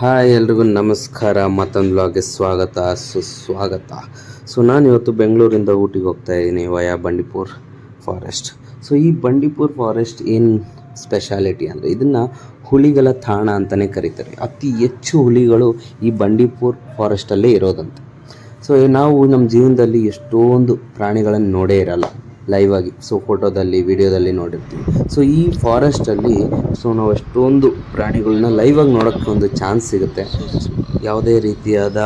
Hi ಎಲ್ರಿಗೂ ನಮಸ್ಕಾರ. ಮತ್ತೊಂದು ವ್ಲಾಗ್ಗೆ ಸ್ವಾಗತ ಸುಸ್ವಾಗತ. ನಾನು ಇವತ್ತು ಬೆಂಗಳೂರಿಂದ ಊಟಿಗೆ ಹೋಗ್ತಾ ಇದ್ದೀನಿ ವಯಾ ಬಂಡೀಪುರ್ ಫಾರೆಸ್ಟ್. ಈ ಬಂಡೀಪುರ್ ಫಾರೆಸ್ಟ್ ಏನು ಸ್ಪೆಷಾಲಿಟಿ ಅಂದರೆ ಇದನ್ನು ಹುಲಿಗಳ ತಾಣ ಅಂತಲೇ ಕರೀತಾರೆ. ಅತಿ ಹೆಚ್ಚು ಹುಲಿಗಳು ಈ ಬಂಡೀಪುರ್ ಫಾರೆಸ್ಟಲ್ಲೇ ಇರೋದಂತೆ. ನಾವು ನಮ್ಮ ಜೀವನದಲ್ಲಿ ಎಷ್ಟೊಂದು ಪ್ರಾಣಿಗಳನ್ನು ನೋಡೇ ಇರಲ್ಲ ಲೈವ್ ಆಗಿ. ಫೋಟೋದಲ್ಲಿ ವಿಡಿಯೋದಲ್ಲಿ ನೋಡಿರ್ತೀವಿ. ಈ ಫಾರೆಸ್ಟಲ್ಲಿ ನಾವು ಎಷ್ಟೊಂದು ಪ್ರಾಣಿಗಳನ್ನ ಲೈವ್ ಆಗಿ ನೋಡೋಕ್ಕೆ ಒಂದು ಚಾನ್ಸ್ ಸಿಗುತ್ತೆ. ಯಾವುದೇ ರೀತಿಯಾದ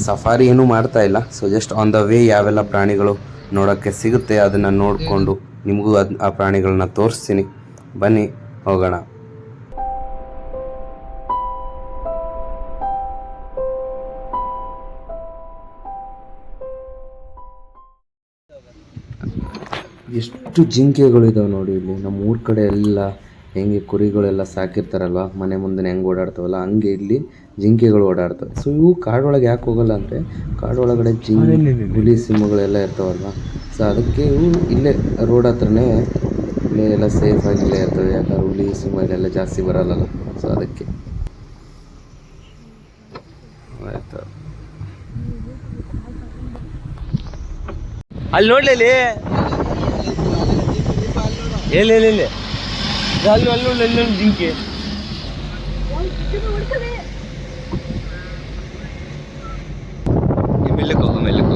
ಸಫಾರಿ ಏನೂ ಮಾಡ್ತಾ ಇಲ್ಲ. ಜಸ್ಟ್ ಆನ್ ದ ವೇ ಯಾವೆಲ್ಲ ಪ್ರಾಣಿಗಳು ನೋಡೋಕ್ಕೆ ಸಿಗುತ್ತೆ ಅದನ್ನು ನೋಡಿಕೊಂಡು ನಿಮಗೂ ಆ ಪ್ರಾಣಿಗಳನ್ನ ತೋರಿಸ್ತೀನಿ. ಬನ್ನಿ ಹೋಗೋಣ. ಎಷ್ಟು ಜಿಂಕೆಗಳಿದಾವೆ ನೋಡಿ ಇಲ್ಲಿ. ನಮ್ಮ ಊರ ಕಡೆ ಎಲ್ಲ ಹೆಂಗೆ ಕುರಿಗಳೆಲ್ಲ ಸಾಕಿರ್ತಾರಲ್ವ, ಮನೆ ಮುಂದೆ ಹೆಂಗೆ ಓಡಾಡ್ತಾವಲ್ಲ ಹಂಗೆ ಇಲ್ಲಿ ಜಿಂಕೆಗಳು ಓಡಾಡ್ತವೆ. ಇವು ಕಾಡೊಳಗೆ ಯಾಕೆ ಹೋಗಲ್ಲ ಅಂದರೆ ಕಾಡೊಳಗಡೆ ಹುಲಿ ಸಿಂಹಗಳೆಲ್ಲ ಇರ್ತಾವಲ್ವ. ಅದಕ್ಕೆ ಇವು ಇಲ್ಲೇ ರೋಡ್ ಹತ್ರನೇ ಇಲ್ಲೇ ಎಲ್ಲ ಸೇಫಾಗಿ ಇಲ್ಲೇ ಇರ್ತವೆ. ಯಾಕಂದ್ರೆ ಹುಲಿ ಸಿಂಹ ಇಲ್ಲೆಲ್ಲ ಜಾಸ್ತಿ ಬರಲ್ಲ. ಅದಕ್ಕೆ ಆಯ್ತು. ಅಲ್ಲಿ ನೋಡ್ಲಿ ಎಲ್ಲಿ ಅಲ್ಲೊಂದು ಜಿಂಕೆ. ಮೆಲ್ಲಕ್ಕೆ ಹೋಗು ಮೆಲ್ಲಕ್ಕೆ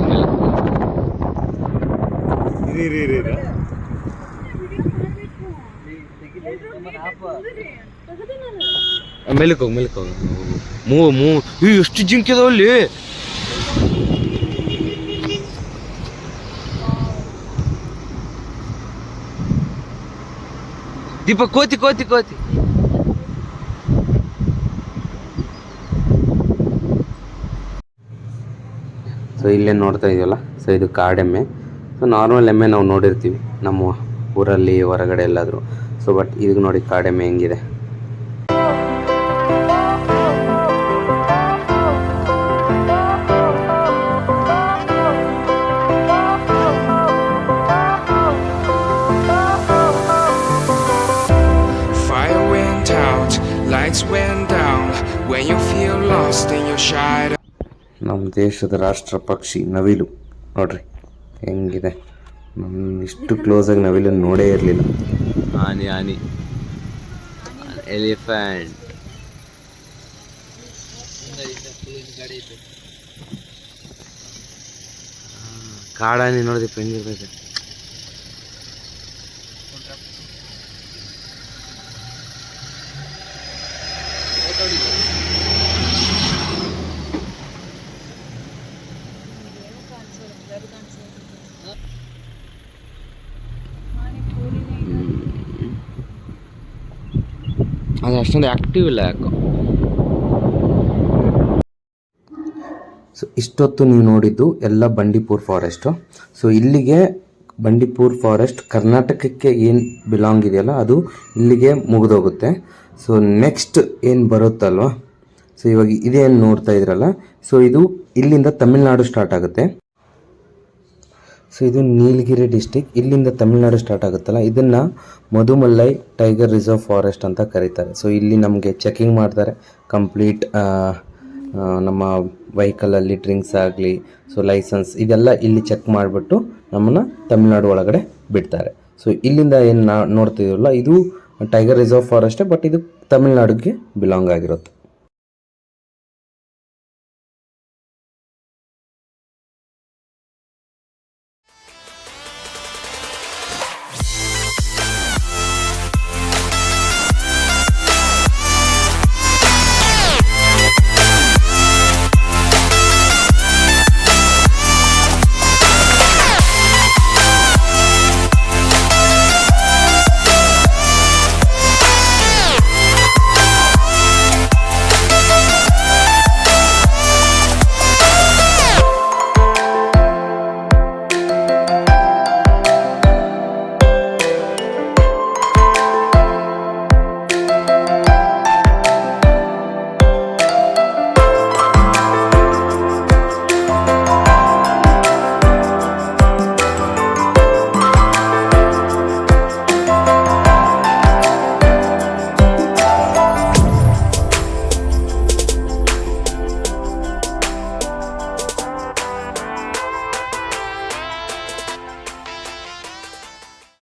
ಹೋಗು. ಎಷ್ಟು ಜಿಂಕೆ ಅದಾವ ಅಲ್ಲಿ. ದೀಪ ಕೋತಿ ಇಲ್ಲೇ ನೋಡ್ತಾ ಇದೆಯಲ್ಲ, ಇದು ಕಾಡೆಮ್ಮೆ. ನಾರ್ಮಲ್ ಎಮ್ಮೆ ನಾವು ನೋಡಿರ್ತೀವಿ ನಮ್ಮ ಊರಲ್ಲಿ ಹೊರಗಡೆ ಎಲ್ಲಾದರೂ. ಬಟ್ ಇದಕ್ಕೆ ನೋಡಿ ಕಾಡೆಮ್ಮೆ ಹೆಂಗಿದೆ. ನಮ್ಮ ದೇಶದ ರಾಷ್ಟ್ರ ಪಕ್ಷಿ ನವಿಲು ನೋಡ್ರಿ ಹೆಂಗಿದೆ. ಇಷ್ಟು ಕ್ಲೋಸಾಗಿ ನವಿಲನ್ನು ನೋಡೇ ಇರಲಿಲ್ಲ. ಆನಿ ಎಲಿಫೆಂಟ್. ಕಾಡಾನಿ ನೋಡಿದಪ್ಪ ಹೆಂಗಿರ್ತೈತೆ. ಅದು ಅಷ್ಟೊಂದು ಆ್ಯಕ್ಟಿವ್ ಇಲ್ಲ ಯಾಕೋ. ಇಷ್ಟೊತ್ತು ನೀವು ನೋಡಿದ್ದು ಎಲ್ಲ ಬಂಡೀಪುರ್ ಫಾರೆಸ್ಟು. ಇಲ್ಲಿಗೆ ಬಂಡೀಪುರ್ ಫಾರೆಸ್ಟ್ ಕರ್ನಾಟಕಕ್ಕೆ ಏನು ಬಿಲಾಂಗ್ ಇದೆಯಲ್ಲ ಅದು ಇಲ್ಲಿಗೆ ಮುಗಿದೋಗುತ್ತೆ. ನೆಕ್ಸ್ಟ್ ಏನು ಬರುತ್ತಲ್ವ, ಇವಾಗ ಇದೇನು ನೋಡ್ತಾ ಇದ್ರಲ್ಲ, ಇದು ಇಲ್ಲಿಂದ ತಮಿಳ್ನಾಡು ಸ್ಟಾರ್ಟ್ ಆಗುತ್ತೆ. ಇದು ನೀಲಗಿರಿ ಡಿಸ್ಟಿಕ್. ಇಲ್ಲಿಂದ ತಮಿಳ್ನಾಡು ಸ್ಟಾರ್ಟ್ ಆಗುತ್ತಲ್ಲ, ಇದನ್ನು ಮಧುಮಲೈ ಟೈಗರ್ ರಿಸರ್ವ್ ಫಾರೆಸ್ಟ್ ಅಂತ ಕರೀತಾರೆ. ಇಲ್ಲಿ ನಮಗೆ ಚೆಕಿಂಗ್ ಮಾಡ್ತಾರೆ ಕಂಪ್ಲೀಟ್. ನಮ್ಮ ವೆಹಿಕಲಲ್ಲಿ ಡ್ರಿಂಕ್ಸ್ ಆಗಲಿ ಲೈಸೆನ್ಸ್ ಇದೆಲ್ಲ ಇಲ್ಲಿ ಚೆಕ್ ಮಾಡಿಬಿಟ್ಟು ನಮ್ಮನ್ನು ತಮಿಳ್ನಾಡು ಒಳಗಡೆ ಬಿಡ್ತಾರೆ. ಇಲ್ಲಿಂದ ಏನು ನೋಡ್ತಿದ್ದೀವಲ್ಲ ಇದು ಟೈಗರ್ ರಿಸರ್ವ್ ಫಾರೆಸ್ಟೇ, ಬಟ್ ಇದು ತಮಿಳ್ನಾಡಿಗೆ ಬಿಲಾಂಗ್ ಆಗಿರುತ್ತೆ.